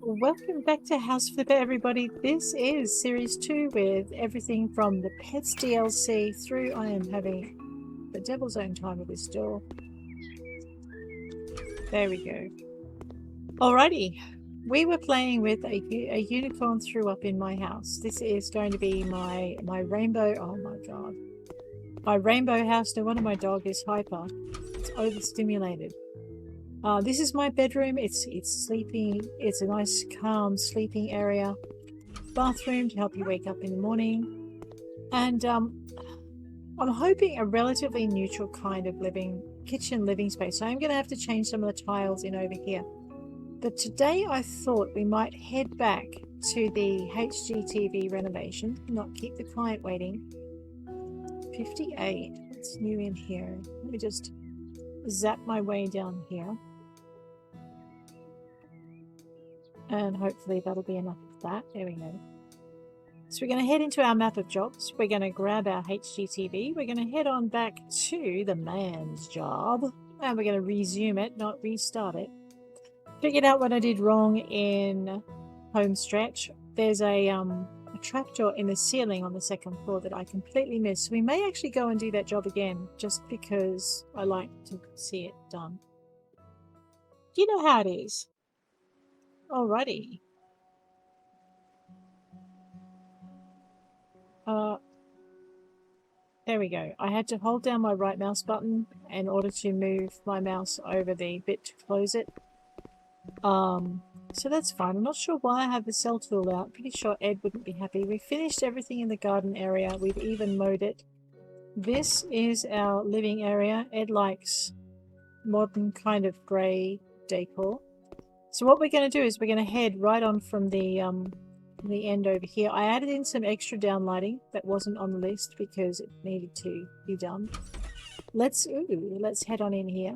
Welcome back to House Flipper, everybody. This is Series 2 with everything from the Pets DLC through. I am having the devil's own time with this door. There we go. Alrighty. We were playing with a unicorn threw up in my house. This is going to be my rainbow. Oh my god. My rainbow house. No wonder my dog is hyper. It's overstimulated. This is my bedroom. It's sleeping. It's a nice, calm sleeping area. Bathroom to help you wake up in the morning. And I'm hoping a relatively neutral kind of kitchen living space. So I'm going to have to change some of the tiles in over here. But today I thought we might head back to the HGTV renovation, not keep the client waiting. 58. What's new in here? Let me just zap my way down here. And hopefully that'll be enough of that. There we go. So we're going to head into our map of jobs. We're going to grab our HGTV. We're going to head on back to the man's job. And we're going to resume it, not restart it. Figured out what I did wrong in home stretch. There's a trapdoor in the ceiling on the second floor that I completely missed. So we may actually go and do that job again, just because I like to see it done. Do you know how it is? Alrighty. There we go. I had to hold down my right mouse button in order to move my mouse over the bit to close it. So that's fine. I'm not sure why I have the cell tool out. Pretty sure Ed wouldn't be happy. We finished everything in the garden area. We've even mowed it. This is our living area. Ed likes modern kind of grey decor. So what we're going to do is we're going to head right on from the end over here. I added in some extra downlighting that wasn't on the list because it needed to be done. Let's head on in here.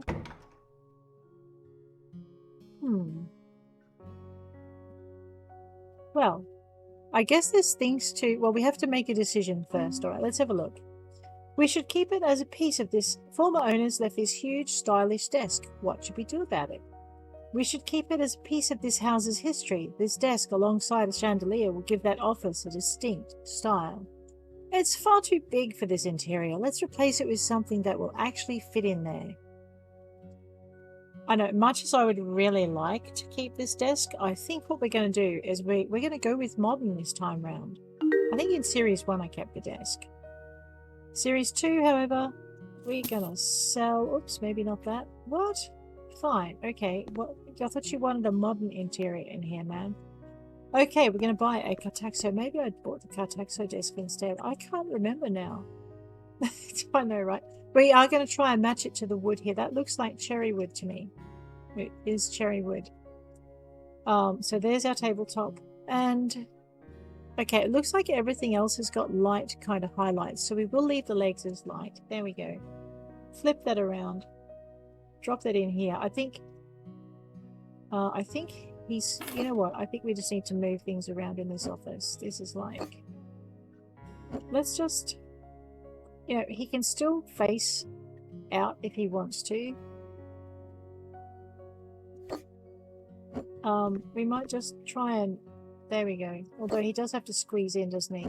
Well, I guess there's things to... Well, we have to make a decision first. Alright, let's have a look. We should keep it as a piece of this. Former owners left this huge, stylish desk. What should we do about it? We should keep it as a piece of this house's history. This desk, alongside a chandelier, will give that office a distinct style. It's far too big for this interior. Let's replace it with something that will actually fit in there. I know, much as I would really like to keep this desk, I think what we're going to do is we're going to go with modern this time round. I think in Series 1 I kept the desk. Series 2, however, we're going to sell... Oops, maybe not that. What? Fine, okay. What? I thought you wanted a modern interior in here, man. Okay, we're going to buy a Cartaxo. Maybe I bought the Cartaxo desk instead. I can't remember now. I know, right? We are going to try and match it to the wood here. That looks like cherry wood to me. It is cherry wood. So there's our tabletop. And, okay, it looks like everything else has got light kind of highlights. So we will leave the legs as light. There we go. Flip that around. Drop that in here. I think he's... You know what? I think we just need to move things around in this office. This is like... Let's just... You know, he can still face out if he wants to. We might just try and... There we go. Although he does have to squeeze in, doesn't he?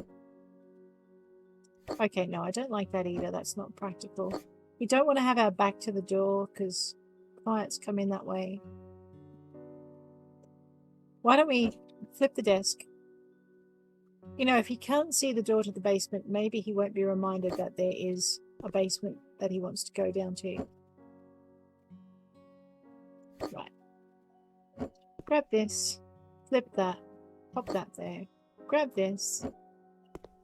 Okay, no, I don't like that either. That's not practical. We don't want to have our back to the door because clients come in that way. Why don't we flip the desk? You know, if he can't see the door to the basement, maybe he won't be reminded that there is a basement that he wants to go down to. Right. Grab this. Flip that. Pop that there. Grab this.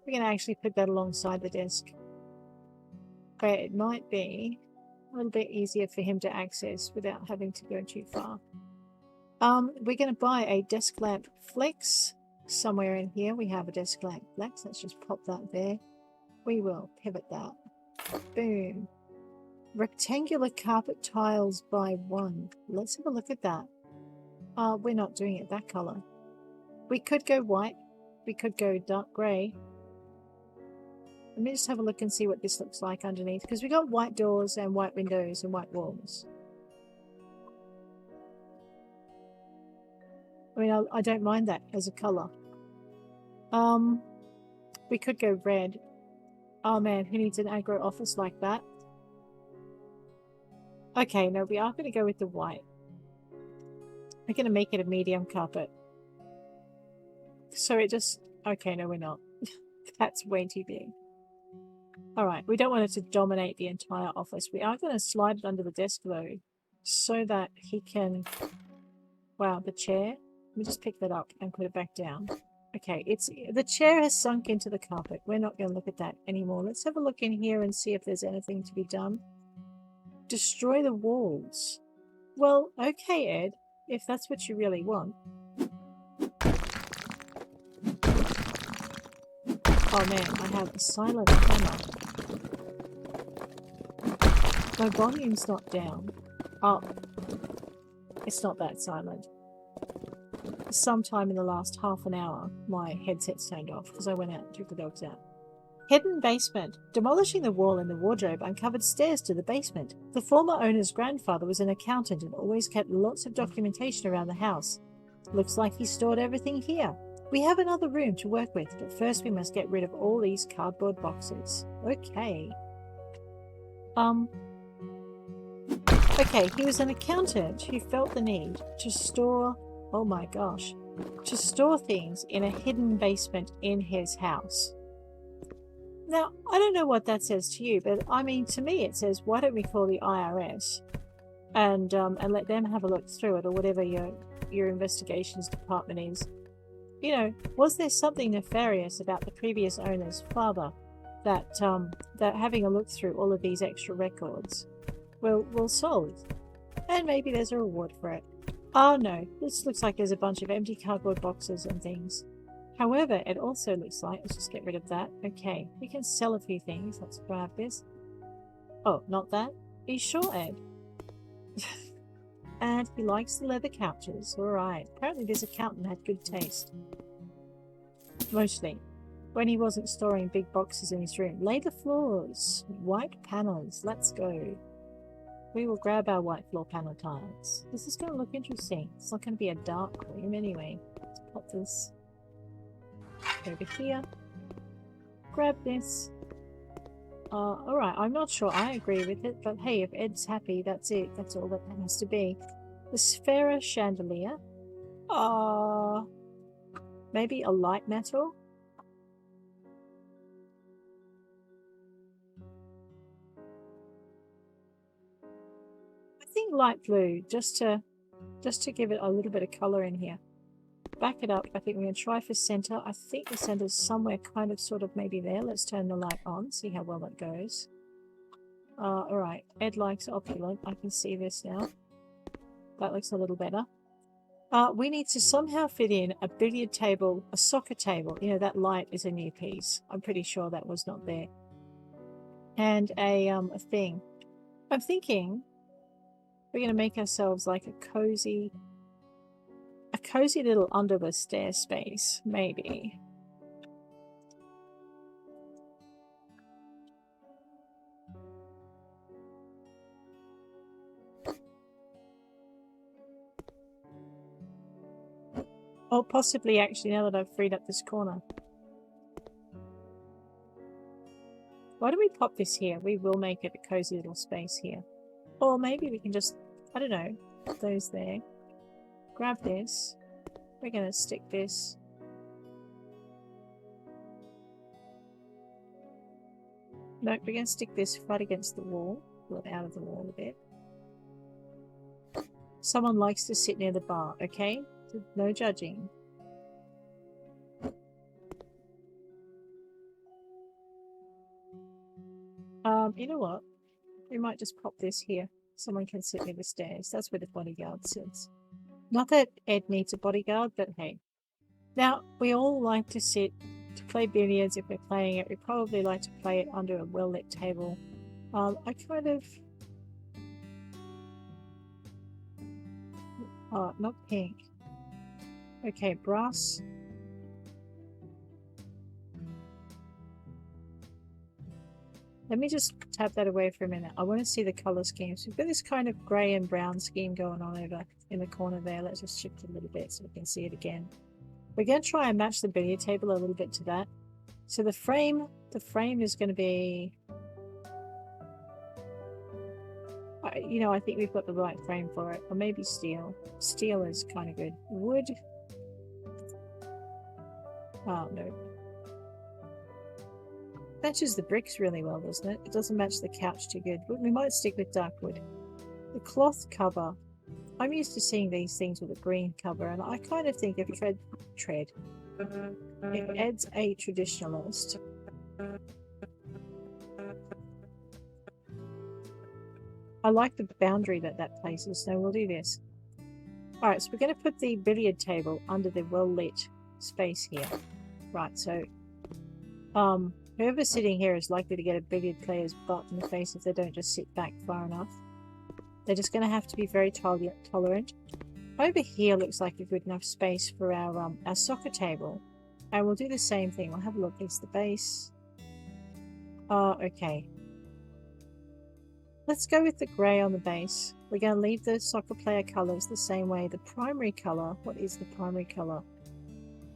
We're going to actually put that alongside the desk. Okay, it might be a little bit easier for him to access without having to go too far. We're going to buy a desk lamp flex. Somewhere in here we have a desk lamp flex. Let's just pop that there. We will pivot that. Boom. Rectangular carpet tiles by 1. Let's have a look at that. We're not doing it that color. We could go white. We could go dark grey. Let me just have a look and see what this looks like underneath, because we got white doors and white windows and white walls. I mean, I don't mind that as a colour. We could go red. Oh man, who needs an aggro office like that? Okay, no, we are going to go with the white. We're going to make it a medium carpet. So it just... Okay, no, we're not. That's way too big. Alright, we don't want it to dominate the entire office. We are going to slide it under the desk though, so that he can... Wow, the chair. Let me just pick that up and put it back down. Okay, the chair has sunk into the carpet. We're not going to look at that anymore. Let's have a look in here and see if there's anything to be done. Destroy the walls. Well, okay, Ed, if that's what you really want. Oh man, I have a silent hammer. My volume's not down. Oh, it's not that silent. Sometime in the last half an hour, my headset's turned off because I went out and took the dogs out. Hidden basement. Demolishing the wall in the wardrobe uncovered stairs to the basement. The former owner's grandfather was an accountant and always kept lots of documentation around the house. Looks like he stored everything here. We have another room to work with, but first we must get rid of all these cardboard boxes. Okay. Okay, he was an accountant who felt the need to store... Oh my gosh. To store things in a hidden basement in his house. Now, I don't know what that says to you, but I mean, to me it says, why don't we call the IRS and let them have a look through it, or whatever your investigations department is. You know, was there something nefarious about the previous owner's father that having a look through all of these extra records will solve? And maybe there's a reward for it. Oh no, this looks like there's a bunch of empty cardboard boxes and things. However, it also looks like, let's just get rid of that. Okay, we can sell a few things. Let's grab this. Oh, not that? Are you sure, Ed? And he likes the leather couches. Alright. Apparently this accountant had good taste. Mostly. When he wasn't storing big boxes in his room. Lay the floors. White panels. Let's go. We will grab our white floor panel tiles. This is going to look interesting. It's not going to be a dark room anyway. Let's pop this over here. Grab this. Alright, I'm not sure I agree with it, but hey, if Ed's happy, that's it. That's all that has to be. The Sphera chandelier. Maybe a light metal? I think light blue, just to give it a little bit of colour in here. Back it up. I think we're going to try for center. I think the center's somewhere kind of sort of maybe there. Let's turn the light on, see how well that goes. Alright, Ed likes opulent. I can see this now. That looks a little better. We need to somehow fit in a billiard table, a soccer table. You know, that light is a new piece. I'm pretty sure that was not there. And a thing. I'm thinking we're going to make ourselves like a cozy little under the stair space, maybe. Or possibly, actually, now that I've freed up this corner. Why don't we pop this here? We will make it a cozy little space here. Or maybe we can just, I don't know, put those there. Grab this. We're going to stick this. No, we're going to stick this right against the wall. Pull it out of the wall a bit. Someone likes to sit near the bar, okay? No judging. You know what? We might just pop this here. Someone can sit near the stairs. That's where the bodyguard sits. Not that Ed needs a bodyguard, but hey. Now, we all like to play billiards if we're playing it. We probably like to play it under a well-lit table. I kind of... Oh, not pink. Okay, brass. Let me just tap that away for a minute. I want to see the color schemes. We've got this kind of grey and brown scheme going on over in the corner there. Let's just shift it a little bit so we can see it again. We're going to try and match the billiard table a little bit to that. So the frame is going to be, you know, I think we've got the right frame for it. Or maybe steel. Steel is kind of good. Wood. Oh, no. Matches the bricks really well, doesn't it? It doesn't match the couch too good. But we might stick with dark wood. The cloth cover. I'm used to seeing these things with a green cover, and I kind of think if if Ed's a traditionalist, I like the boundary that that places, so we'll do this. Alright, so we're going to put the billiard table under the well-lit space here. Right, so whoever's sitting here is likely to get a billiard player's butt in the face if they don't just sit back far enough. They're just going to have to be very tolerant. Over here looks like a good enough space for our soccer table. And we'll do the same thing. We'll have a look. It's the base. Okay. Let's go with the grey on the base. We're going to leave the soccer player colours the same way. The primary colour. What is the primary colour?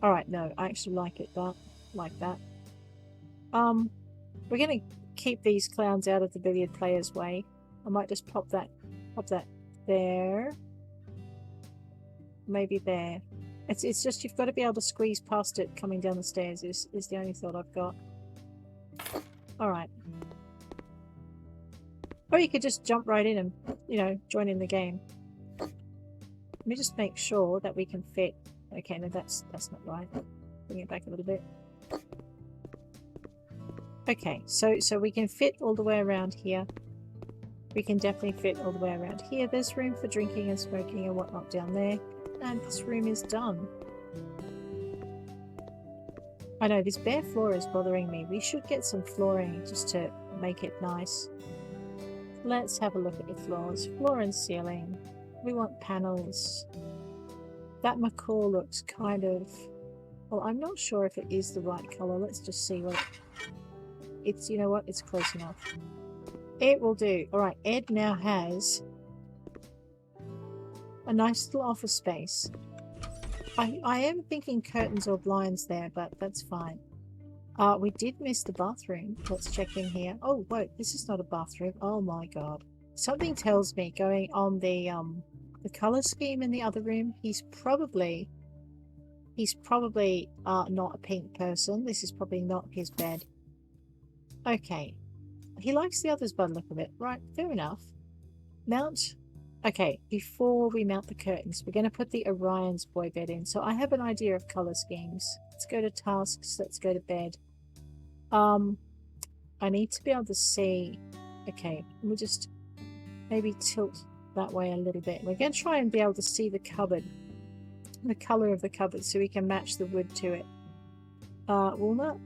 Alright, no. I actually like it like that. We're going to keep these clowns out of the billiard player's way. I might just pop that there. Maybe there. It's just you've got to be able to squeeze past it coming down the stairs is the only thought I've got. Alright. Or you could just jump right in and, you know, join in the game. Let me just make sure that we can fit. Okay, no, that's not right. Bring it back a little bit. Okay, so we can fit all the way around here. We can definitely fit all the way around here. There's room for drinking and smoking and whatnot down there. And this room is done. I know, this bare floor is bothering me. We should get some flooring just to make it nice. Let's have a look at the floors. Floor and ceiling. We want panels. That macaw looks kind of... Well, I'm not sure if it is the right colour. Let's just see what... It's, you know what? It's close enough. It will do. Alright, Ed now has a nice little office space. I am thinking curtains or blinds there, but that's fine. We did miss the bathroom. Let's check in here. Oh, wait, this is not a bathroom. Oh my god. Something tells me going on the colour scheme in the other room, he's probably not a pink person. This is probably not his bed. Okay. He likes the others by the look of it. Right, fair enough. Mount. Okay, before we mount the curtains, we're going to put the Orion's boy bed in. So I have an idea of colour schemes. Let's go to tasks. Let's go to bed. I need to be able to see. Okay, we'll just maybe tilt that way a little bit. We're going to try and be able to see the cupboard. The colour of the cupboard so we can match the wood to it. Walnut.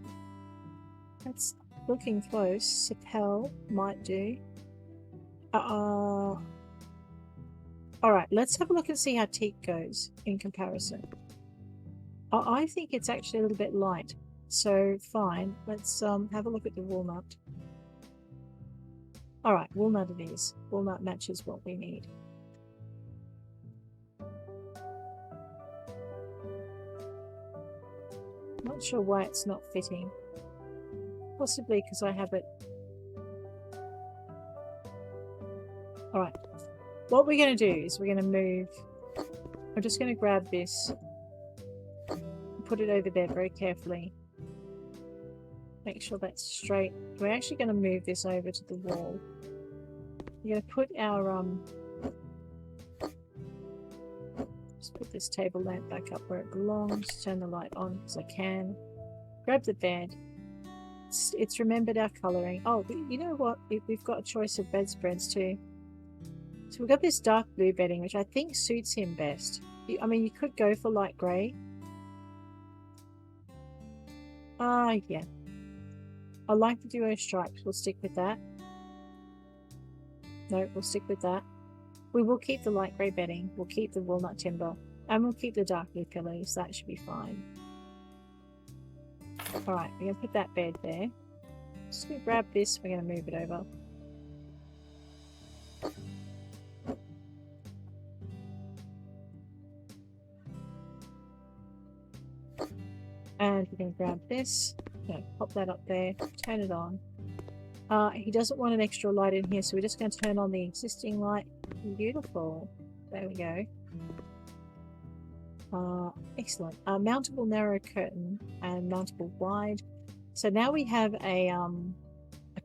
That's looking close. Sapel might do. Alright, let's have a look and see how teak goes in comparison. I think it's actually a little bit light. So, fine. Let's have a look at the walnut. Alright, walnut it is. Walnut matches what we need. Not sure why it's not fitting. Possibly because I have it... Alright. What we're going to do is we're going to move... I'm just going to grab this. Put it over there very carefully. Make sure that's straight. We're actually going to move this over to the wall. We're going to put our... Just put this table lamp back up where it belongs. Turn the light on because I can. Grab the bed. It's remembered our colouring. Oh, you know what? We've got a choice of bedspreads too. So we've got this dark blue bedding, which I think suits him best. I mean, you could go for light grey. Yeah. I like the duo stripes. We'll stick with that. No, we'll stick with that. We will keep the light grey bedding. We'll keep the walnut timber. And we'll keep the dark blue pillows. That should be fine. Alright, we're going to put that bed there. Just gonna grab this, we're gonna move it over. And we're gonna grab this, pop that up there, turn it on. He doesn't want an extra light in here, so we're just gonna turn on the existing light. Beautiful. There we go. Excellent. Mountable narrow curtain and mountable wide. So now we have a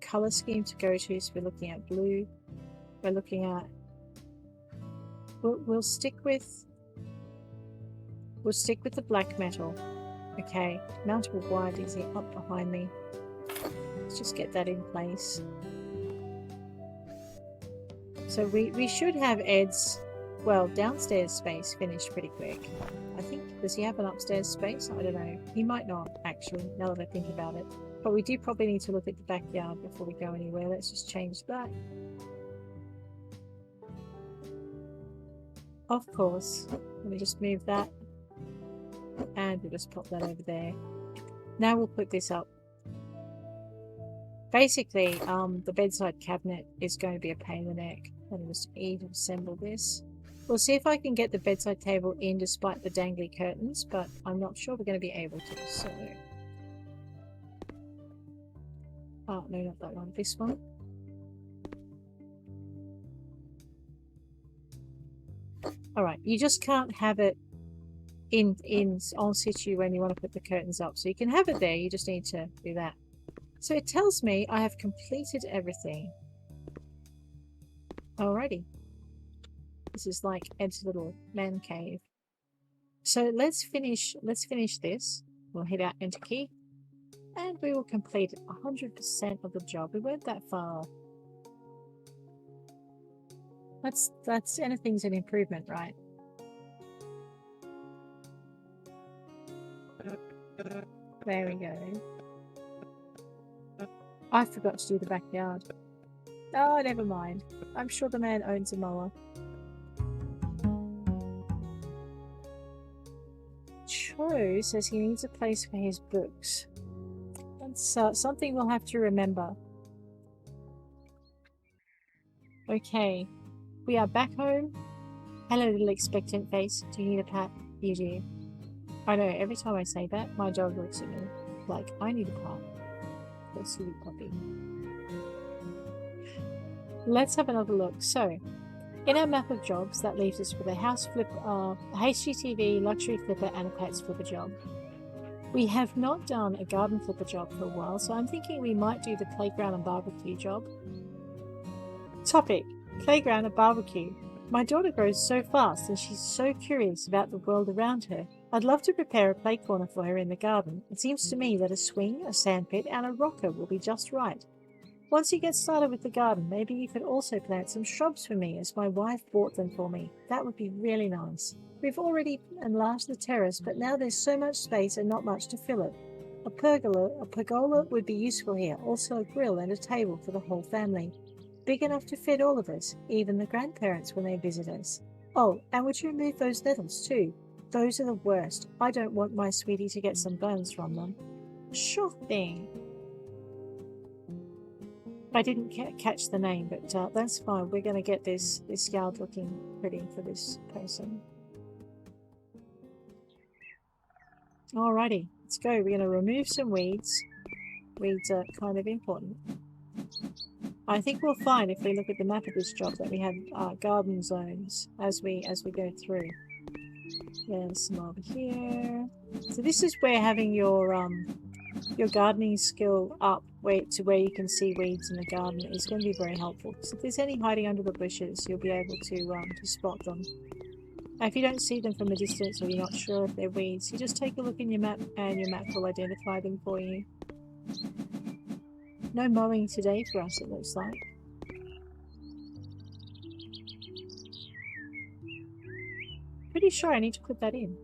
color scheme to go to. So we're looking at blue. We're looking at. We'll stick with. We'll stick with the black metal. Okay. Mountable wide is up behind me. Let's just get that in place. So we should have Ed's. Well, downstairs space finished pretty quick. I think, does he have an upstairs space? I don't know. He might not, actually, now that I think about it. But we do probably need to look at the backyard before we go anywhere. Let's just change that. Of course. Let me just move that. And we'll just pop that over there. Now we'll put this up. Basically, the bedside cabinet is going to be a pain in the neck. Let me just assemble this. We'll see if I can get the bedside table in despite the dangly curtains, but I'm not sure we're going to be able to, so... Oh, no, not that one. This one. Alright, you just can't have it in en situ when you want to put the curtains up. So you can have it there, you just need to do that. So it tells me I have completed everything. Alrighty. This is like Ed's little man cave. So let's finish this. We'll hit our enter key. And we will complete 100% of the job. We weren't that far. That's anything's an improvement, right? There we go. I forgot to do the backyard. Oh, never mind. I'm sure the man owns a mower. Cho says he needs a place for his books. That's something we'll have to remember. Okay, we are back home. Hello, little expectant face. Do you need a pat? You do. I know, every time I say that, my dog looks at me like, I need a pat. Go silly puppy. Let's have another look. So, in our map of jobs, that leaves us with a house flip, a HGTV, luxury flipper, and a pets flipper job. We have not done a garden flipper job for a while, so I'm thinking we might do the playground and barbecue job. Topic: playground and barbecue. My daughter grows so fast and she's so curious about the world around her. I'd love to prepare a play corner for her in the garden. It seems to me that a swing, a sandpit, and a rocker will be just right. Once you get started with the garden, maybe you could also plant some shrubs for me, as my wife bought them for me. That would be really nice. We've already enlarged the terrace, but now there's so much space and not much to fill it. A pergola would be useful here, also a grill and a table for the whole family. Big enough to fit all of us, even the grandparents when they visit us. Oh, and would you remove those nettles too? Those are the worst. I don't want my sweetie to get some burns from them. Sure thing. I didn't catch the name, but that's fine. We're going to get this yard looking pretty for this person. Alrighty, let's go. We're going to remove some weeds. Weeds are kind of important. I think we'll find, if we look at the map of this job, that we have garden zones as we go through. There's some over here. So this is where having your gardening skill up to where you can see weeds in the garden is going to be very helpful. So if there's any hiding under the bushes, you'll be able to spot them. And if you don't see them from a distance or you're not sure if they're weeds, you just take a look in your map and your map will identify them for you. No mowing today for us, it looks like. Pretty sure I need to put that in.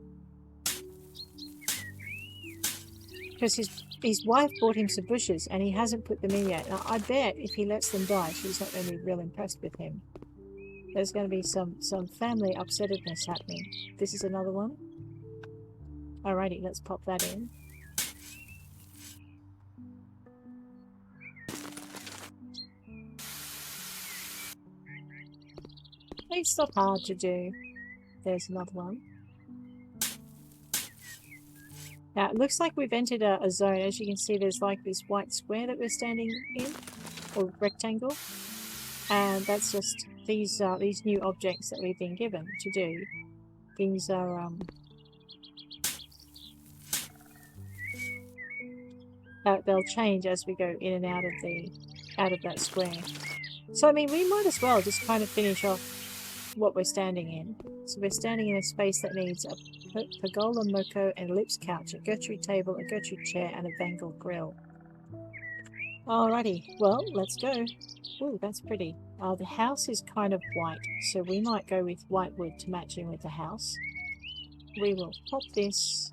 Because his wife bought him some bushes and he hasn't put them in yet. Now, I bet if he lets them die, she's not going to be real impressed with him. There's going to be some family upsettedness happening. This is another one. Alrighty, let's pop that in. It's not hard to do. There's another one. Now, it looks like we've entered a zone. As you can see, there's like this white square that we're standing in, or rectangle. And that's just these new objects that we've been given to do. Things are they'll change as we go in and out of that square. So I mean, we might as well just kind of finish off what we're standing in. So we're standing in a space that needs a pergola moko and ellipse couch, a Gertrude table, a Gertrude chair, and a Bengal grill. Alrighty, well, let's go. Ooh, that's pretty. The house is kind of white, so we might go with white wood to match in with the house. We will pop this.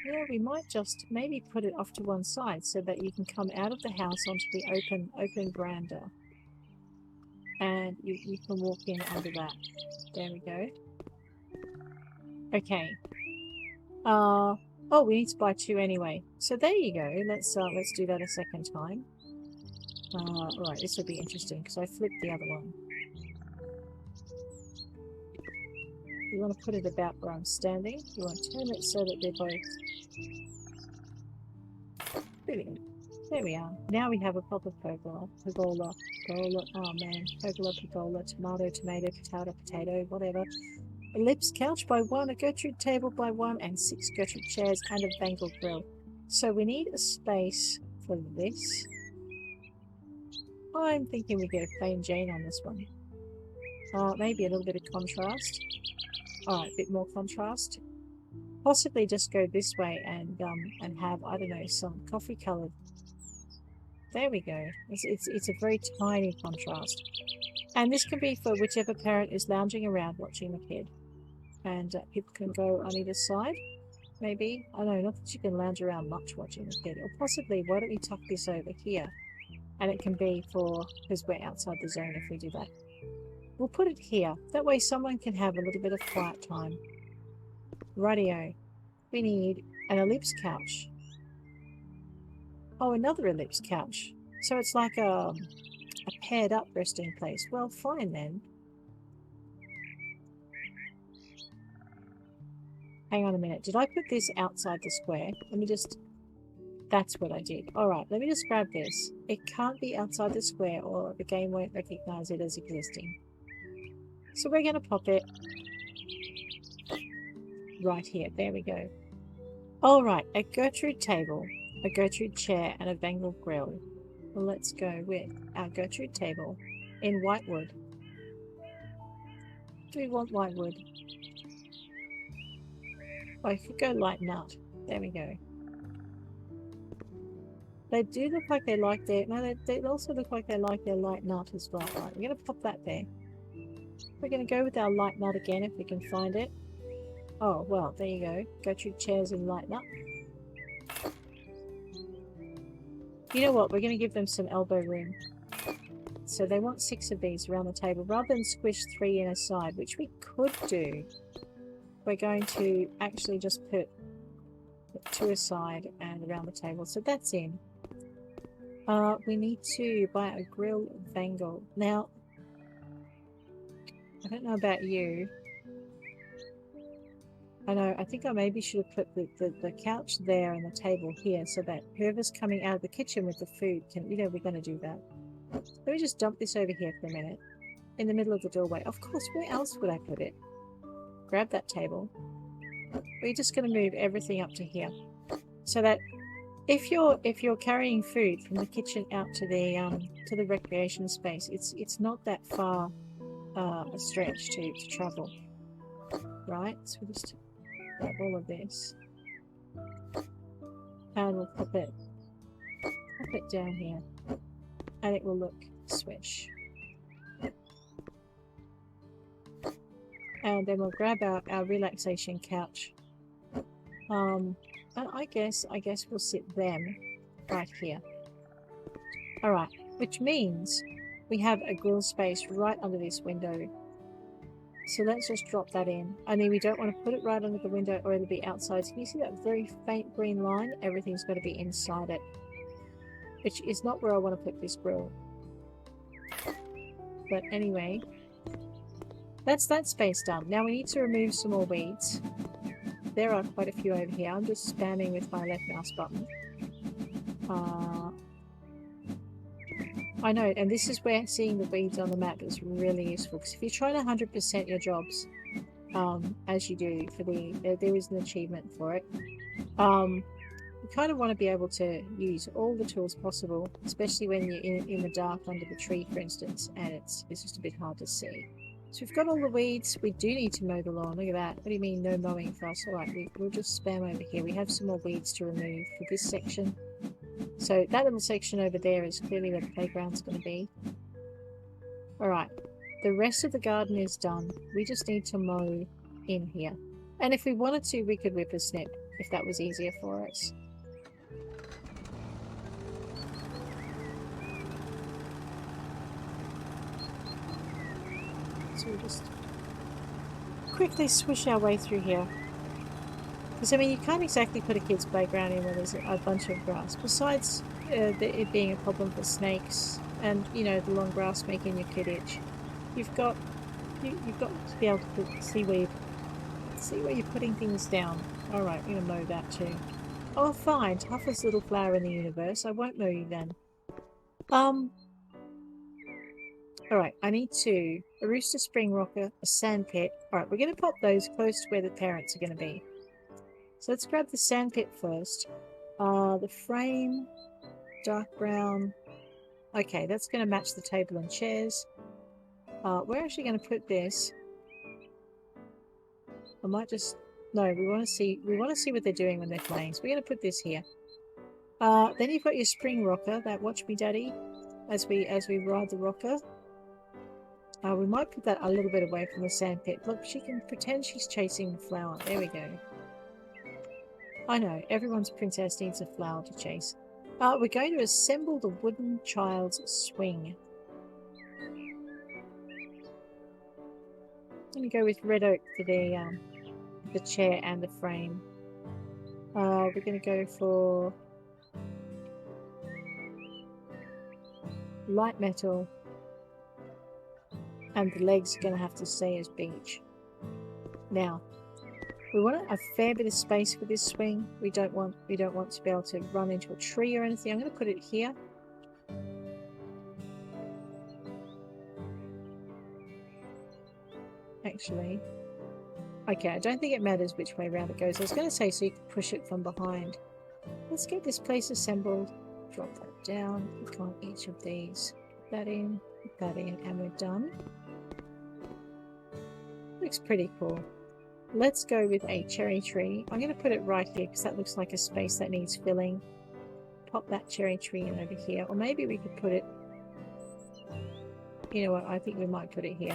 Yeah, we might just maybe put it off to one side so that you can come out of the house onto the open veranda. And you can walk in under that. There we go. Okay. Oh, we need to buy 2 anyway. So there you go. Let's do that a second time. Right, this will be interesting because I flipped the other one. You want to put it about where I'm standing. You want to turn it so that they're both... Brilliant. There we are. Now we have a proper pergola. Pergola. Oh man. Pergola. Tomato, potato, whatever. Ellipse couch by 1, a Gertrude table by 1, and 6 Gertrude chairs and a Bengal grill. So we need a space for this. I'm thinking we get a plain Jane on this one. Maybe a little bit of contrast. Alright, a bit more contrast. Possibly just go this way and have, I don't know, some coffee coloured. There we go. It's a very tiny contrast. And this can be for whichever parent is lounging around watching the kid. And people can go on either side, maybe. I know, not that you can lounge around much watching the kid. Or possibly, why don't we tuck this over here? And it can be for, because we're outside the zone if we do that. We'll put it here. That way someone can have a little bit of quiet time. Rightio. We need an ellipse couch. Oh, another ellipse couch. So it's like a paired up resting place. Well, fine then. Hang on a minute. Did I put this outside the square? Let me just... That's what I did. Alright, let me just grab this. It can't be outside the square or the game won't recognize it as existing. So we're going to pop it right here. There we go. Alright, a Gertrude table, a Gertrude chair, and a Bengal grill. Well, let's go with our Gertrude table in white wood. Do we want white wood? Oh, I could go light nut. There we go. They do look like they like their... No, they also look like they like their light nut as well. Right, we're going to pop that there. We're going to go with our light nut again if we can find it. Oh, well, there you go. Gertrude chairs in light nut. You know what? We're going to give them some elbow room. So they want 6 of these around the table. Rather than squish 3 in a side, which we could do, we're going to actually just put 2 aside and around the table. So that's in. We need to buy a grill Bengal. Now, I don't know about you. I know, I think I maybe should have put the couch there and the table here so that whoever's coming out of the kitchen with the food can, you know, we're going to do that. Let me just dump this over here for a minute. In the middle of the doorway. Of course, where else would I put it? Grab that table. We're just going to move everything up to here. So that if you're carrying food from the kitchen out to the recreation space, it's not that far a stretch to travel. Right? So we'll just grab all of this. And we'll pop it down here. And it will look swish. And then we'll grab our relaxation couch. And I guess we'll sit them right here. Alright, which means we have a grill space right under this window. So let's just drop that in. I mean, we don't want to put it right under the window or it'll be outside. So can you see that very faint green line? Everything's got to be inside it. Which is not where I want to put this grill. But anyway, That's that space done. Now we need to remove some more weeds. There are quite a few over here. I'm just spamming with my left mouse button. I know, and this is where seeing the weeds on the map is really useful, because if you're trying to 100% your jobs, as you do for there is an achievement for it, you kind of want to be able to use all the tools possible, especially when you're in the dark under the tree, for instance, and it's just a bit hard to see. So we've got all the weeds. We do need to mow the lawn. Look at that. What do you mean no mowing for us? Alright, we'll just spam over here. We have some more weeds to remove for this section. So that little section over there is clearly where the playground's going to be. Alright, the rest of the garden is done. We just need to mow in here. And if we wanted to, we could whip a snip, if that was easier for us. So we'll just quickly swish our way through here. Because, I mean, you can't exactly put a kid's playground in where there's a bunch of grass. Besides it being a problem for snakes and, you know, the long grass making your kid itch. You've got to be able to see where you're putting things down. Alright, I'm going to mow that too. Oh, fine. Toughest little flower in the universe. I won't mow you then. Alright, I need a rooster spring rocker, a sand pit. Alright, we're going to pop those close to where the parents are going to be. So let's grab the sand pit first. The frame, dark brown. Okay, that's going to match the table and chairs. We're actually going to put this. I might just... No, we want to see what they're doing when they're playing. So we're going to put this here. Then you've got your spring rocker, that Watch Me Daddy, as we ride the rocker. We might put that a little bit away from the sand pit. Look, she can pretend she's chasing the flower. There we go. I know, everyone's princess needs a flower to chase. We're going to assemble the wooden child's swing. I'm going to go with red oak for the chair and the frame. We're going to go for light metal. And the legs are going to have to stay as beech. Now, we want a fair bit of space for this swing. We don't want to be able to run into a tree or anything. I'm going to put it here. Actually, okay, I don't think it matters which way around it goes. I was going to say so you can push it from behind. Let's get this place assembled. Drop that down. Click on each of these. Put that in, and we're done. Looks pretty cool. Let's go with a cherry tree. I'm going to put it right here because that looks like a space that needs filling. Pop that cherry tree in over here. Or maybe we could put it... You know what? I think we might put it here.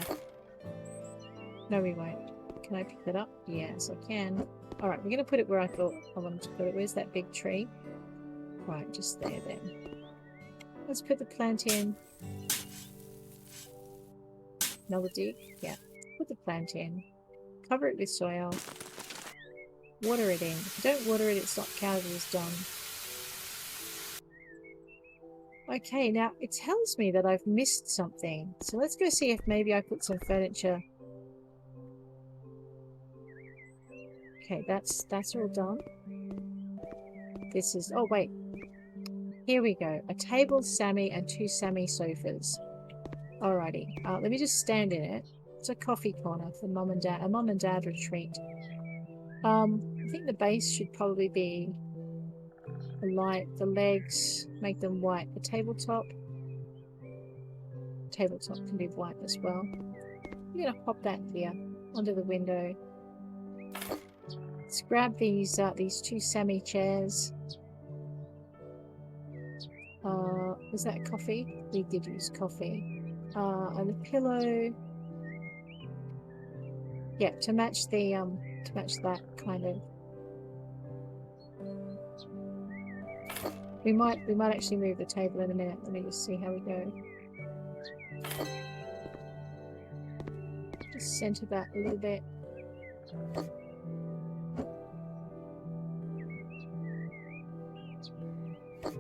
No, we won't. Can I pick that up? Yes, I can. Alright, we're going to put it where I thought I wanted to put it. Where's that big tree? Right, just there then. Let's put the plant in. Another dig? Yeah. Put the plant in. Cover it with soil. Water it in. If you don't water it, it's not counted as done. Okay, now it tells me that I've missed something. So let's go see if maybe I put some furniture. Okay, that's all done. This is... Oh, wait. Here we go. A table, Sammy, and 2 Sammy sofas. Alrighty. Let me just stand in it. It's a coffee corner for mum and dad. A mum and dad retreat. I think the base should probably be light. The legs, make them white. The tabletop can be white as well. I'm going to pop that here under the window. Let's grab these 2 Sammy chairs. Was that coffee? We did use coffee. And the pillow. Yeah, to match that kind of. We might actually move the table in a minute. Let me just see how we go. Just center that a little bit.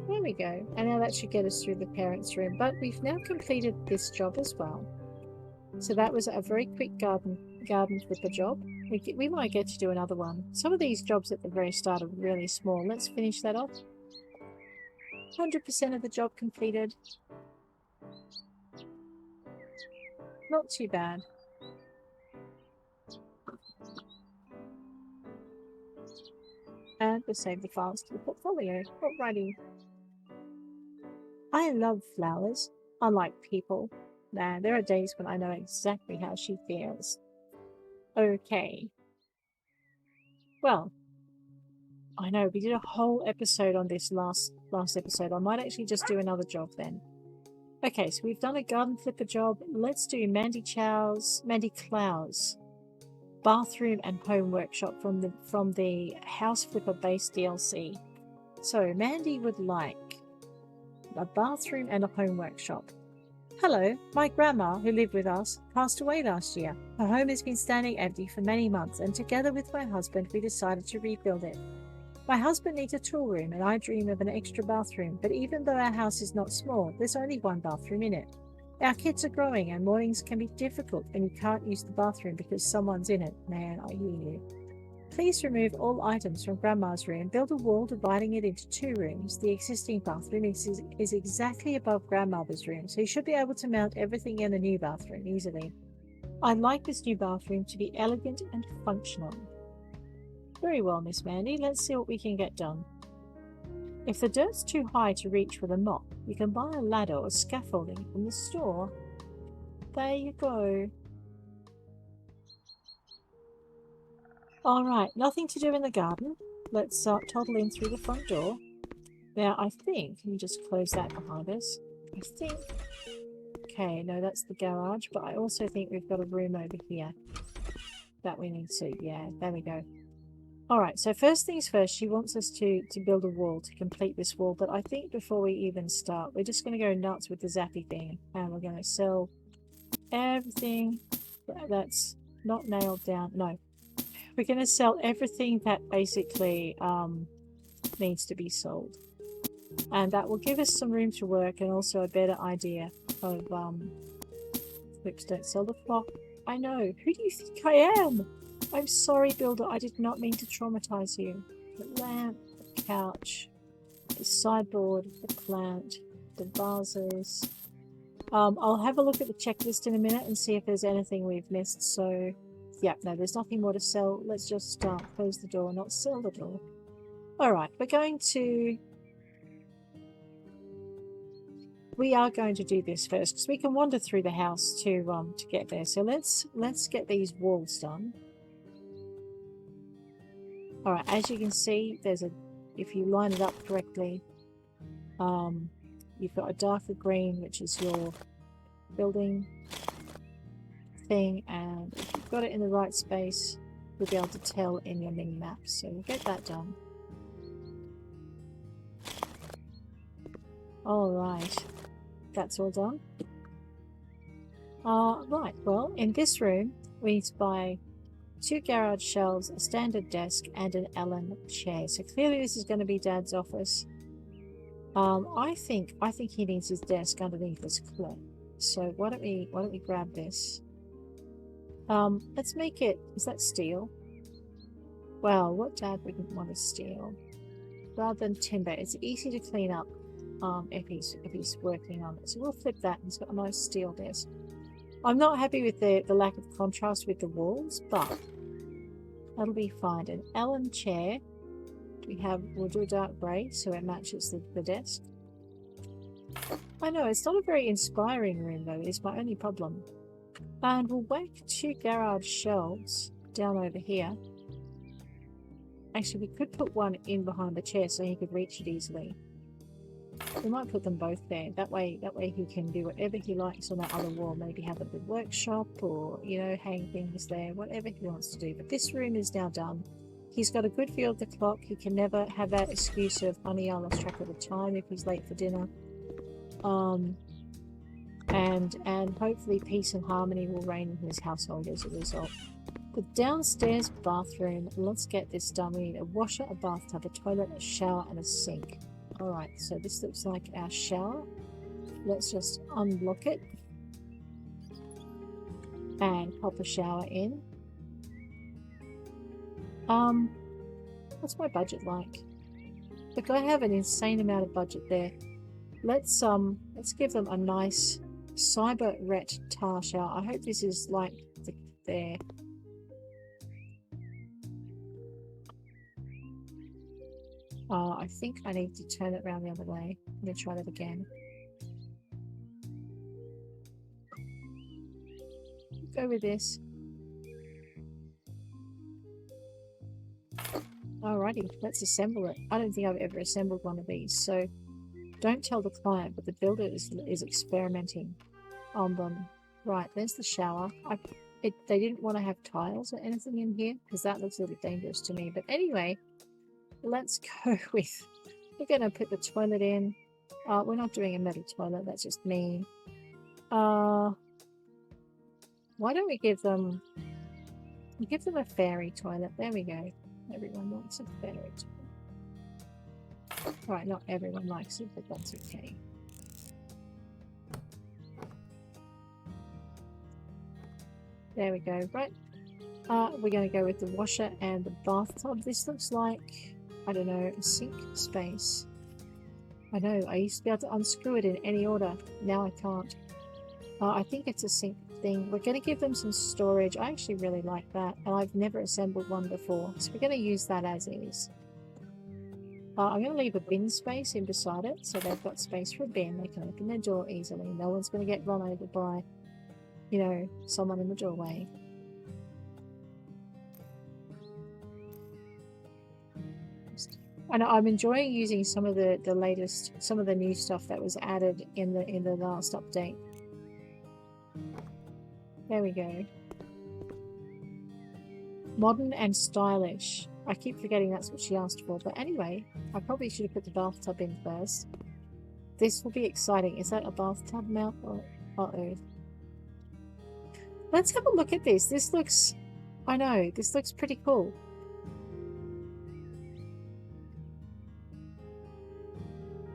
There we go. And now that should get us through the parents' room. But we've now completed this job as well. So that was a very quick garden flipper job. We might get to do another one. Some of these jobs at the very start are really small. Let's finish that off. 100% of the job completed. Not too bad. And we'll save the files to the portfolio. Alrighty. I love flowers, unlike people. Nah, there are days when I know exactly how she feels. Okay. Well, I know we did a whole episode on this last episode. I might actually just do another job then. Okay, so we've done a garden flipper job. Let's do Mandy Clow's bathroom and home workshop from the House Flipper base DLC. So Mandy would like a bathroom and a home workshop. Hello, my grandma, who lived with us, passed away last year. Her home has been standing empty for many months, and together with my husband, we decided to rebuild it. My husband needs a tool room, and I dream of an extra bathroom, but even though our house is not small, there's only one bathroom in it. Our kids are growing, and mornings can be difficult when you can't use the bathroom because someone's in it. Man, I hear you. Please remove all items from Grandma's room, build a wall dividing it into 2 rooms. The existing bathroom is exactly above Grandmother's room, so you should be able to mount everything in the new bathroom easily. I'd like this new bathroom to be elegant and functional. Very well, Miss Mandy, let's see what we can get done. If the dirt's too high to reach with a mop, you can buy a ladder or scaffolding from the store. There you go. Alright, nothing to do in the garden. Let's toddle in through the front door. Now, I think, let me just close that behind us. I think, okay, no, that's the garage, but I also think we've got a room over here that we need to, yeah, there we go. Alright, so first things first, she wants us to build a wall, to complete this wall, but I think before we even start, we're just going to go nuts with the zappy thing, and we're going to sell everything that's not nailed down. No. We're going to sell everything that basically needs to be sold. And that will give us some room to work and also a better idea of... Flips don't sell the clock. I know. Who do you think I am? I'm sorry, Builder. I did not mean to traumatize you. The lamp, the couch, the sideboard, the plant, the vases. I'll have a look at the checklist in a minute and see if there's anything we've missed. So... yeah, no, there's nothing more to sell. Let's just close the door, not sell the door. Alright, we are going to do this first, because we can wander through the house to get there. So let's get these walls done. Alright, as you can see, if you line it up correctly, you've got a darker green, which is your building thing, and if you've got it in the right space, you'll be able to tell in your mini map. So we'll get that done. Alright, that's all done. Right, well, in this room, we need to buy 2 garage shelves, a standard desk, and an Allen chair. So clearly this is going to be Dad's office. I think he needs his desk underneath his clock. So why don't we grab this? Let's make it... is that steel? Well, what Dad wouldn't want to steal? Rather than timber, it's easy to clean up if he's working on it. So we'll flip that, and he's got a nice steel desk. I'm not happy with the lack of contrast with the walls, but that'll be fine. An Allen chair. We'll do a dark grey so it matches the desk. I know, it's not a very inspiring room though, is my only problem. And we'll whack 2 garage shelves down over here. Actually, we could put one in behind the chair so he could reach it easily. We might put them both there. That way he can do whatever he likes on that other wall. Maybe have a good workshop or, you know, hang things there. Whatever he wants to do. But this room is now done. He's got a good view of the clock. He can never have that excuse of, honey, I lost track of the time if he's late for dinner. And hopefully peace and harmony will reign in his household as a result. The downstairs bathroom, let's get this done. We need a washer, a bathtub, a toilet, a shower, and a sink. Alright, so this looks like our shower. Let's just unblock it. and pop a shower in. What's my budget like? Look, I have an insane amount of budget there. Let's give them a nice cyber ret tar shower. I hope this is like there. I think I need to turn it around the other way. I'm gonna try that again. Go with this. Alrighty, let's assemble it. I don't think I've ever assembled one of these, so don't tell the client, but the builder is experimenting on them. Right, there's the shower. They didn't want to have tiles or anything in here because that looks a little dangerous to me. But anyway, let's go with... We're going to put the toilet in. We're not doing a metal toilet, that's just mean. Why don't we give them... We give them a fairy toilet. There we go. Everyone wants a fairy toilet. Right, not everyone likes it, but that's okay. There we go. Right. We're going to go with the washer and the bathtub. This looks like, I don't know, a sink space. I know, I used to be able to unscrew it in any order. Now I can't. I think it's a sink thing. We're going to give them some storage. I actually really like that, and I've never assembled one before, so we're going to use that as is. I'm going to leave a bin space in beside it, so they've got space for a bin. They can open their door easily. No one's going to get run over by, you know, someone in the doorway. And I'm enjoying using some of the latest, some of the new stuff that was added in the last update. There we go. Modern and stylish. I keep forgetting that's what she asked for, but anyway, I probably should have put the bathtub in first. This will be exciting. Is that a bathtub mount? Uh-oh. Let's have a look at this. This looks... I know, this looks pretty cool.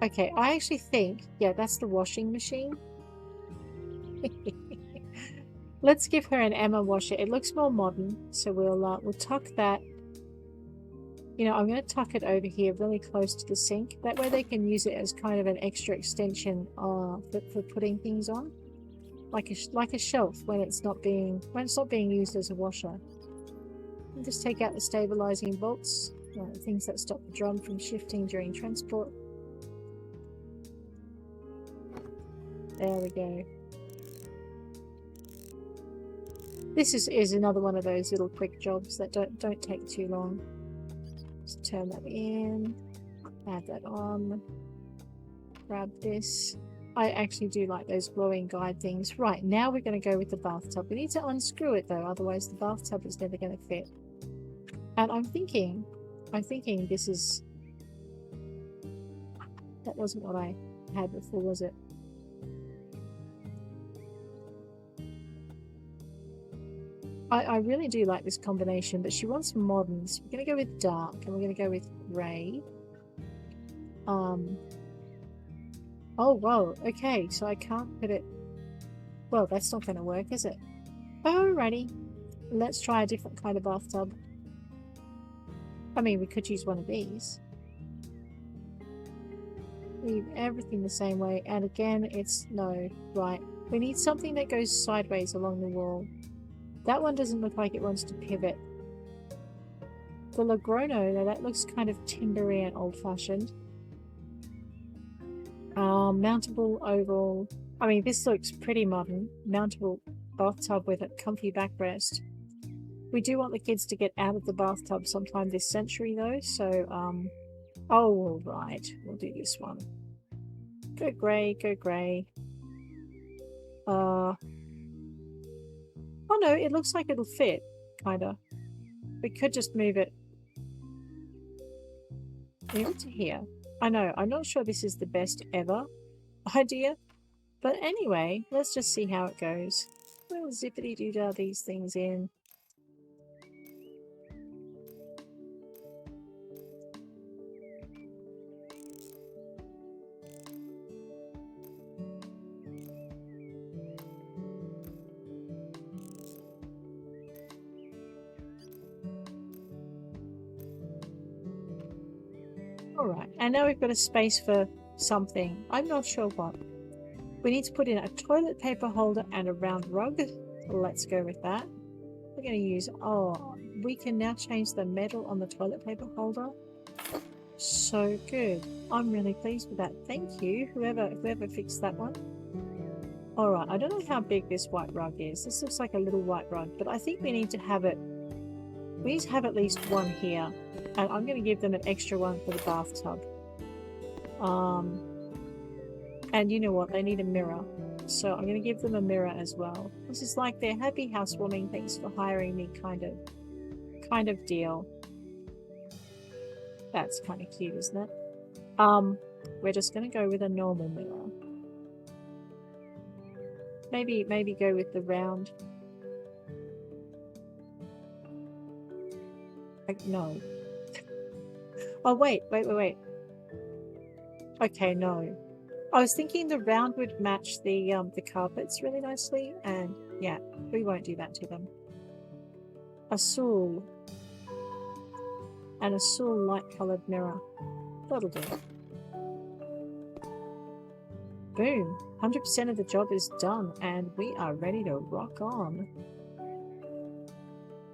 Okay, I actually think... Yeah, that's the washing machine. Let's give her an Emma washer. It looks more modern, so we'll tuck that. You know, I'm going to tuck it over here really close to the sink. That way they can use it as kind of an extra extension for putting things on. Like a shelf when it's not being used as a washer. And just take out the stabilizing bolts, things that stop the drum from shifting during transport. There we go. This is another one of those little quick jobs that don't take too long. Just turn that in, add that on, grab this. I actually do like those glowing guide things. Right, now we're going to go with the bathtub. We need to unscrew it though, otherwise the bathtub is never going to fit. And I'm thinking this is... That wasn't what I had before, was it? I really do like this combination, but she wants moderns. We're going to go with dark, and we're going to go with grey. Oh, whoa. Okay, so I can't put it... Well, that's not going to work, is it? Alrighty. Let's try a different kind of bathtub. I mean, we could use one of these. Leave everything the same way. And again, it's... No. Right. We need something that goes sideways along the wall. That one doesn't look like it wants to pivot. The Lagrono, though, that looks kind of timbery and old-fashioned. Mountable oval. I mean, this looks pretty modern. Mountable bathtub with a comfy backrest. We do want the kids to get out of the bathtub sometime this century, though, so, oh, all right. We'll do this one. Go grey, go grey. Oh no, it looks like it'll fit, kinda. We could just move it to here. I know, I'm not sure this is the best ever idea, but anyway, let's just see how it goes. We'll zippity-doo-dah these things in. Alright, and now we've got a space for something. I'm not sure what. We need to put in a toilet paper holder and a round rug. Let's go with that. We're going to use... Oh, we can now change the metal on the toilet paper holder. So good. I'm really pleased with that. Thank you, whoever fixed that one. Alright, I don't know how big this white rug is. This looks like a little white rug, but I think we need to have it... We need to have at least one here. And I'm going to give them an extra one for the bathtub. And you know what? They need a mirror. So I'm going to give them a mirror as well. This is like their happy housewarming, thanks for hiring me kind of deal. That's kind of cute, isn't it? We're just going to go with a normal mirror. Maybe go with the round. Like, no. Oh, wait. Okay, no. I was thinking the round would match the carpets really nicely, and yeah, we won't do that to them. A Soul. And a Soul light-coloured mirror. That'll do. Boom. 100% of the job is done, and we are ready to rock on.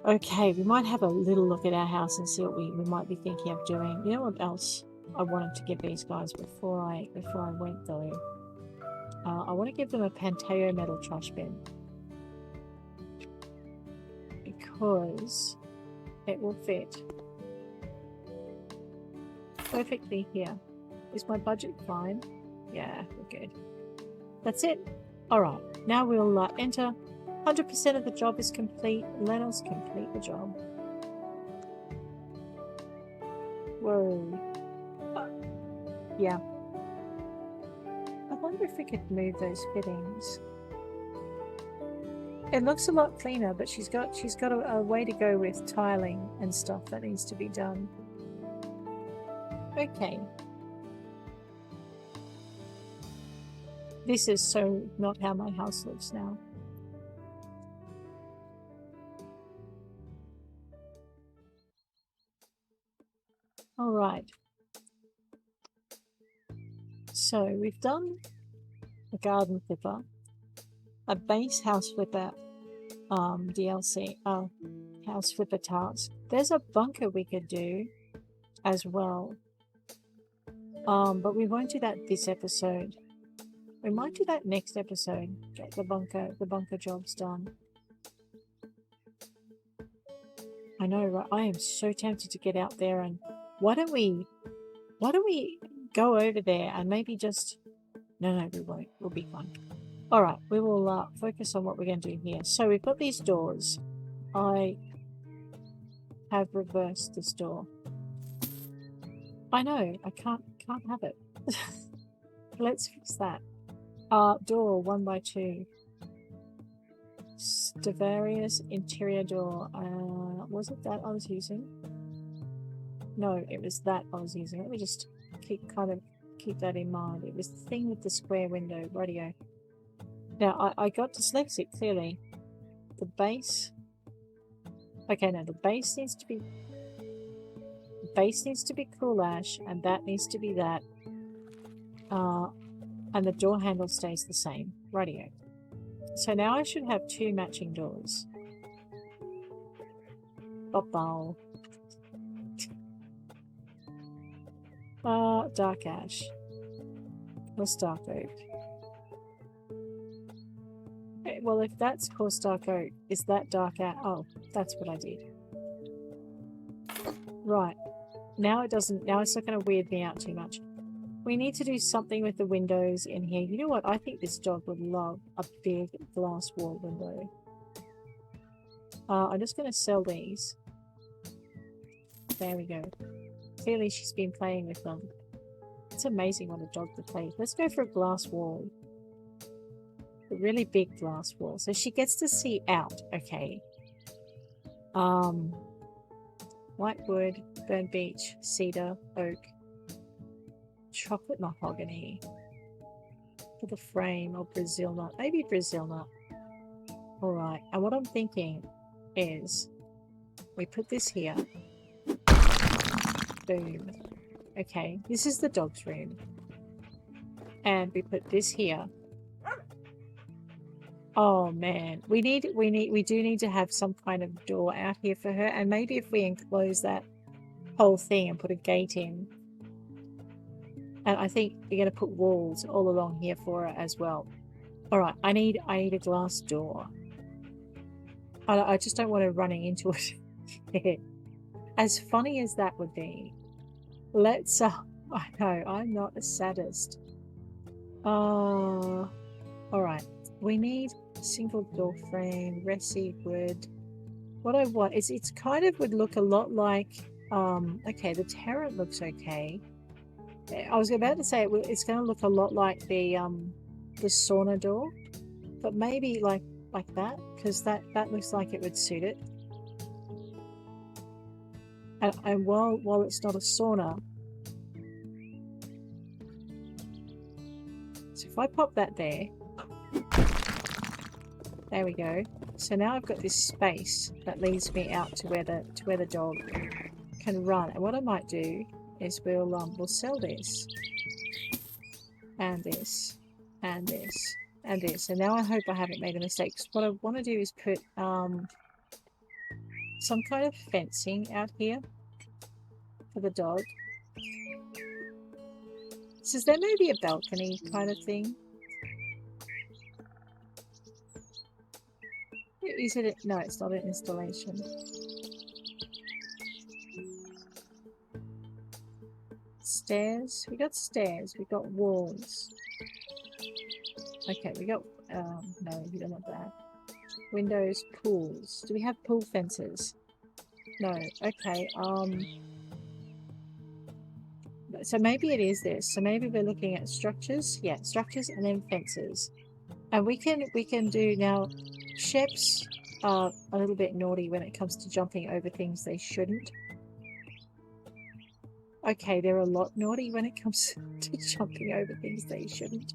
Okay, we might have a little look at our house and see what we might be thinking of doing. You know what else I wanted to give these guys before I went though? I want to give them a Panteo metal trash bin. Because it will fit perfectly here. Is my budget fine? Yeah, we're good. That's it. Alright, now we'll enter. 100% of the job is complete. Let us complete the job. Whoa. Yeah. I wonder if we could move those fittings. It looks a lot cleaner, but she's got a way to go with tiling and stuff that needs to be done. Okay. This is so not how my house looks now. Alright. So we've done a garden flipper, a base house flipper DLC, house flipper task. There's a bunker we could do as well. But we won't do that this episode. We might do that next episode. Get the bunker jobs done. I know, right? I am so tempted to get out there and why don't we go over there and maybe just... No, we won't. We'll be fine. Alright, we will focus on what we're going to do here. So we've got these doors. I have reversed this door. I know, I can't have it. Let's fix that. Door 1x2. Stradivarius interior door. Was it that I was using? No, it was that I was using. Let me just keep that in mind. It was the thing with the square window. Radio. Now I got dyslexic clearly. The base. Okay, no, the base needs to be. The base needs to be cool ash, and that needs to be that. And the door handle stays the same. Radio. So now I should have two matching doors. Bop-bow. Dark ash. Coarse dark oak. Okay, well, if that's coarse dark oak, is that dark ash? Oh, that's what I did. Right. Now it doesn't. Now it's not going to weird me out too much. We need to do something with the windows in here. You know what? I think this dog would love a big glass wall window. I'm just going to sell these. There we go. Clearly she's been playing with them. It's amazing what a dog can play. Let's go for a glass wall. A really big glass wall. So she gets to see out. Okay. White wood, burnt beech, cedar, oak, chocolate mahogany for the frame, or Brazil nut. Maybe Brazil nut. Alright. And what I'm thinking is we put this here. Boom. Okay, this is the dog's room. And we put this here. Oh man, we do need to have some kind of door out here for her, and maybe if we enclose that whole thing and put a gate in. And I think we're going to put walls all along here for her as well. All right, I need a glass door. I just don't want her running into it. As funny as that would be, let's. I know I'm not a sadist. All right, we need a single door frame, resi wood. What I want is it's kind of would look a lot like. Okay, the turret looks okay. I was about to say it's going to look a lot like the sauna door, but maybe like that, because that looks like it would suit it. And while it's not a sauna, so if I pop that there we go. So now I've got this space that leads me out to where the dog can run. And what I might do is we'll sell this and this and this and this. And now I hope I haven't made a mistake. What I want to do is put some kind of fencing out here for the dog. So there may be a balcony kind of thing. Is it? No, it's not an installation. Stairs. We got stairs. We got walls. Okay, we got. No, we don't want that. Windows, pools. Do we have pool fences? No. Okay. So maybe it is this. So maybe we're looking at structures. Yeah, structures and then fences. And we can do now. Sheps are a little bit naughty when it comes to jumping over things they shouldn't. Okay, they're a lot naughty when it comes to jumping over things they shouldn't.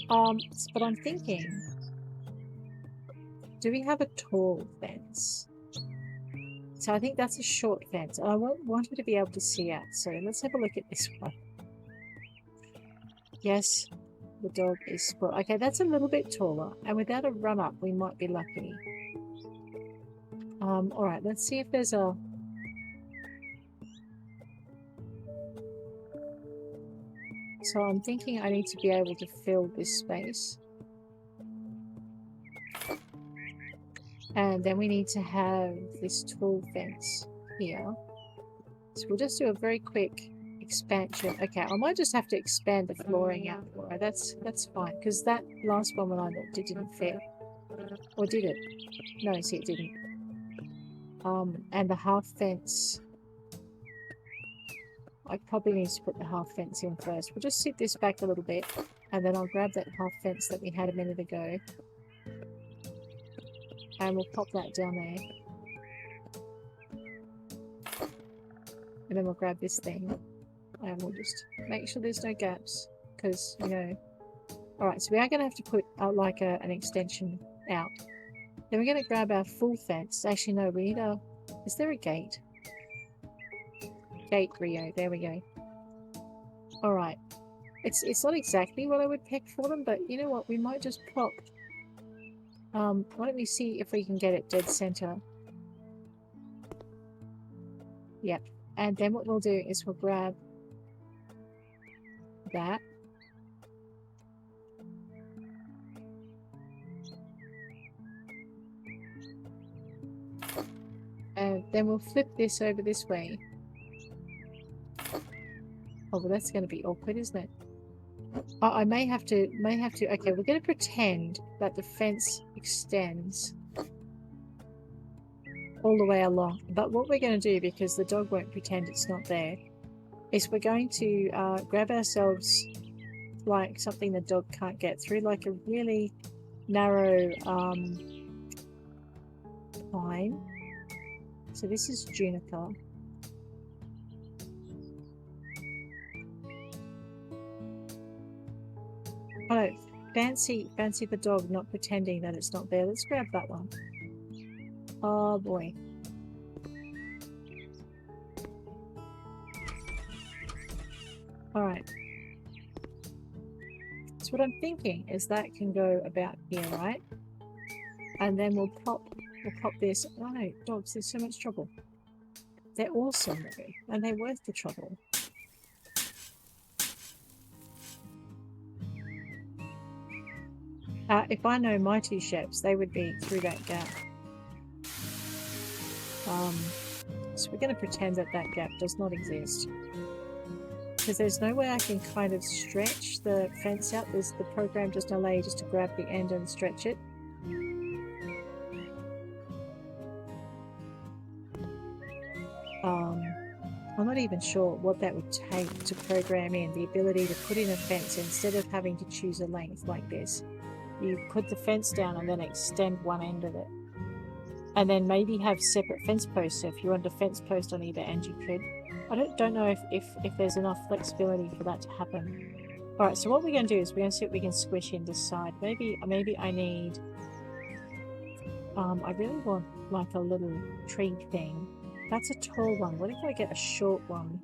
But I'm thinking, do we have a tall fence? So I think that's a short fence. I want her to be able to see out. So let's have a look at this one. Yes, the dog is spoiled. Okay, that's a little bit taller. And without a run-up, we might be lucky. Alright, let's see if there's a... So I'm thinking I need to be able to fill this space. And then we need to have this tall fence here. So we'll just do a very quick expansion. Okay, I might just have to expand the flooring out for her. That's fine, because that last one when I looked, it didn't fit. Or did it? No, see, it didn't. And the half fence. I probably need to put the half fence in first. We'll just sit this back a little bit, and then I'll grab that half fence that we had a minute ago. And we'll pop that down there. And then we'll grab this thing. And we'll just make sure there's no gaps. Because, you know... Alright, so we are going to have to put like an extension out. Then we're going to grab our full fence. Actually, no, we need a... Is there a gate? Gate Rio. There we go. Alright. It's not exactly what I would pick for them, but you know what? We might just pop... why don't we see if we can get it dead center. Yep. And then what we'll do is we'll grab that. And then we'll flip this over this way. Oh, well that's going to be awkward, isn't it? I may have to, okay, we're going to pretend that the fence extends all the way along. But what we're going to do, because the dog won't pretend it's not there, is we're going to grab ourselves like something the dog can't get through, like a really narrow pine. So this is juniper. Oh, fancy the dog not pretending that it's not there. Let's grab that one. Oh boy. Alright. So what I'm thinking is that can go about here, right? And then we'll pop this. Oh no, dogs, there's so much trouble. They're awesome though, and they're worth the trouble. If I know my two chefs, they would be through that gap. So we're going to pretend that that gap does not exist. Because there's no way I can kind of stretch the fence out. The program doesn't allow you just to grab the end and stretch it. I'm not even sure what that would take to program in the ability to put in a fence instead of having to choose a length like this. You put the fence down and then extend one end of it. And then maybe have separate fence posts. So if you want a fence post on either end, you could. I don't know if there's enough flexibility for that to happen. Alright, so what we're going to do is we're going to see what we can squish in this side. Maybe I need... I really want like a little tree thing. That's a tall one. What if I get a short one?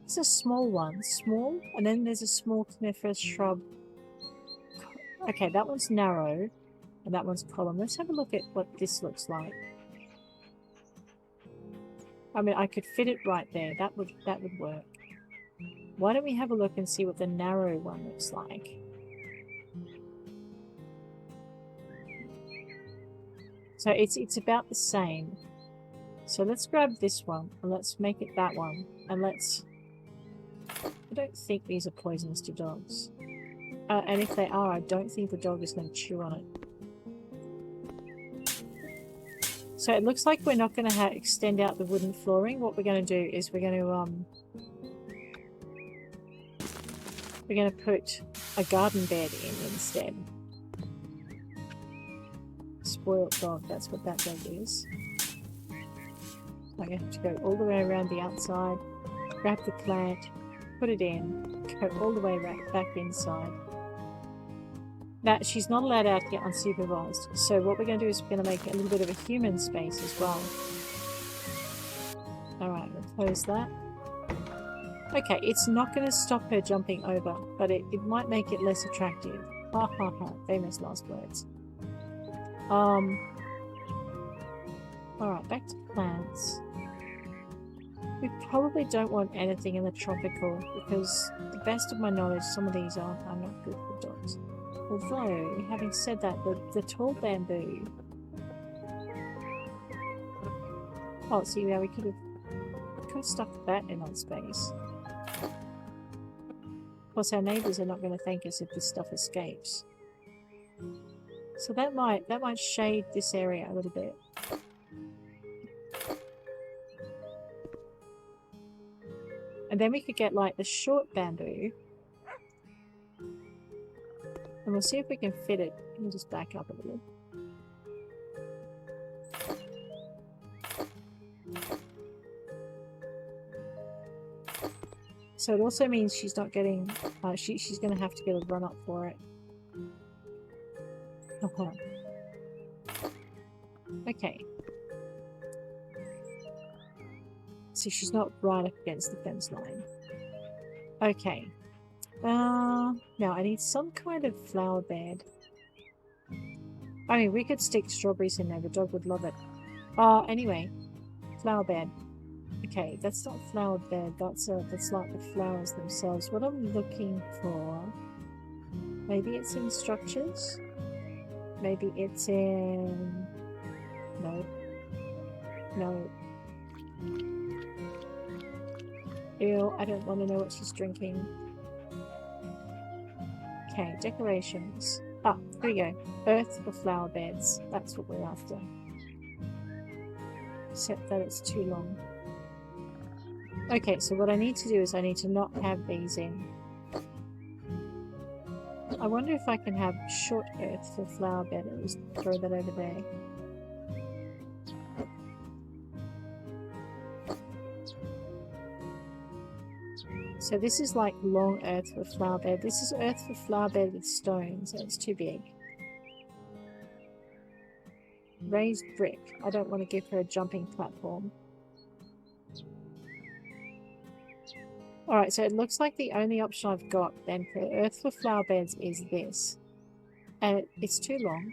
It's a small one. Small, and then there's a small coniferous shrub. Okay, that one's narrow, and that one's column. Let's have a look at what this looks like. I mean, I could fit it right there. That would work. Why don't we have a look and see what the narrow one looks like? So it's about the same. So let's grab this one and let's make it that one. And let's... I don't think these are poisonous to dogs. And if they are, I don't think the dog is going to chew on it. So it looks like we're not going to extend out the wooden flooring. What we're going to do is we're going to put a garden bed in instead. Spoiled dog, that's what that dog is. I'm going to have to go all the way around the outside, grab the plant, put it in, go all the way back inside. Now, she's not allowed out here unsupervised, so what we're going to do is we're going to make a little bit of a human space as well. Alright, we'll close that. Okay, it's not going to stop her jumping over, but it might make it less attractive. Ha ha ha, famous last words. Alright, back to plants. We probably don't want anything in the tropical, because to the best of my knowledge, some of these are not good for dogs. Although, having said that, the tall bamboo... Oh, see, yeah, we could have stuck that in on space. Of course, our neighbours are not going to thank us if this stuff escapes. So that might shade this area a little bit. And then we could get like the short bamboo. And we'll see if we can fit it. Let me just back up a little. So it also means she's not getting... she's going to have to get a run up for it. Okay. So she's not right up against the fence line. Okay. Now I need some kind of flower bed. I mean, we could stick strawberries in there. The dog would love it. Anyway. Flower bed. Okay, that's not flower bed. That's like the flowers themselves. What I'm looking for... Maybe it's in structures? Maybe it's in... No. No. Ew, I don't want to know what she's drinking. Okay, decorations. Ah, here we go. Earth for flower beds. That's what we're after. Except that it's too long. Okay, so what I need to do is I need to not have these in. I wonder if I can have short earth for flower bed and just throw that over there. So this is like long earth for flower bed. This is earth for flower bed with stones, so it's too big. Raised brick. I don't want to give her a jumping platform. Alright, so it looks like the only option I've got then for earth for flower beds is this. And it's too long.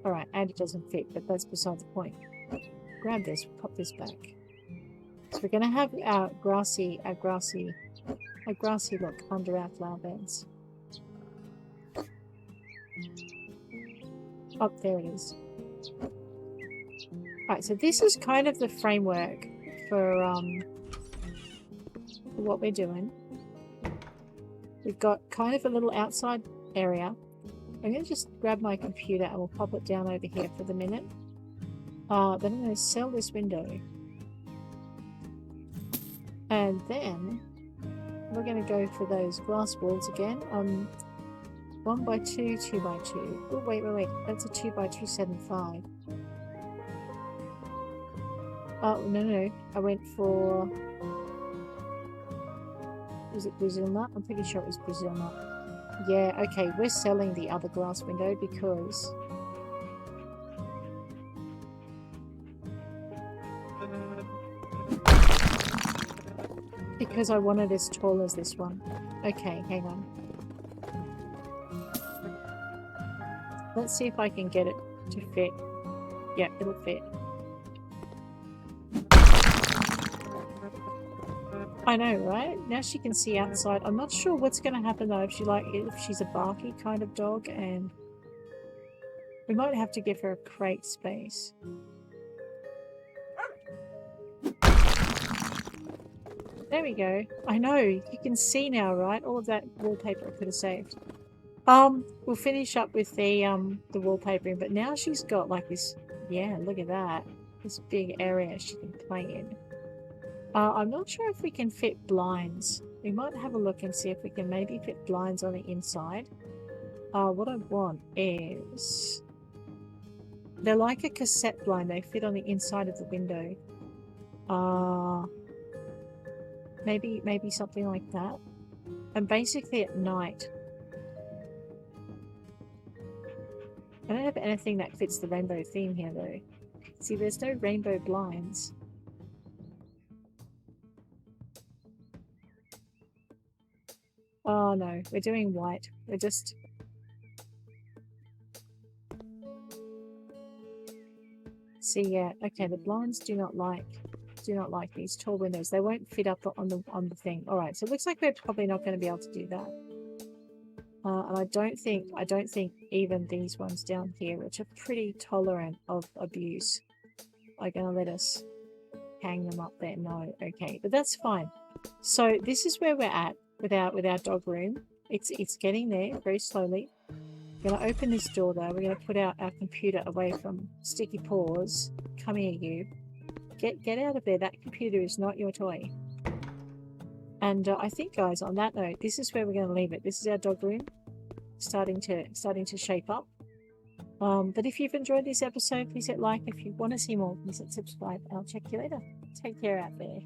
Alright, and it doesn't fit, but that's beside the point. Grab this, pop this back. So we're gonna have our grassy look under our flower beds. Oh, there it is. Alright, so this is kind of the framework for what we're doing. We've got kind of a little outside area. I'm going to just grab my computer and we'll pop it down over here for the minute. Then I'm going to sell this window. And then we're going to go for those glass walls again. 1x2, 2x2. Oh, wait. That's a 2x275. Oh, no. I went for... Was it Brazil nut? I'm pretty sure it was Brazil nut. Yeah, okay. We're selling the other glass window because... Because I want it as tall as this one. Okay, hang on. Let's see if I can get it to fit. Yeah, it'll fit. I know, right? Now she can see outside. I'm not sure what's going to happen though if she's a barky kind of dog, and we might have to give her a crate space. There we go. I know, you can see now, right? All of that wallpaper I could have saved. We'll finish up with the wallpapering, but now she's got like this, yeah, look at that. This big area she can play in. I'm not sure if we can fit blinds. We might have a look and see if we can maybe fit blinds on the inside. What I want is... They're like a cassette blind. They fit on the inside of the window. Maybe something like that. And basically at night... I don't have anything that fits the rainbow theme here though. See, there's no rainbow blinds. Oh no, we're doing white. We're just... See, yeah, okay, the blinds do not like these tall windows. They won't fit up on the thing. Alright, so it looks like we're probably not going to be able to do that. And I don't think even these ones down here, which are pretty tolerant of abuse, are going to let us hang them up there. No, okay, but that's fine. So this is where we're at with our dog room. It's getting there very slowly. We're going to open this door though. We're going to put our computer away from Sticky Paws. Come here, you. Get out of there. That computer is not your toy. And I think, guys, on that note, this is where we're going to leave it. This is our dog room, starting to shape up. But if you've enjoyed this episode, please hit like. If you want to see more, please hit subscribe. I'll check you later. Take care out there.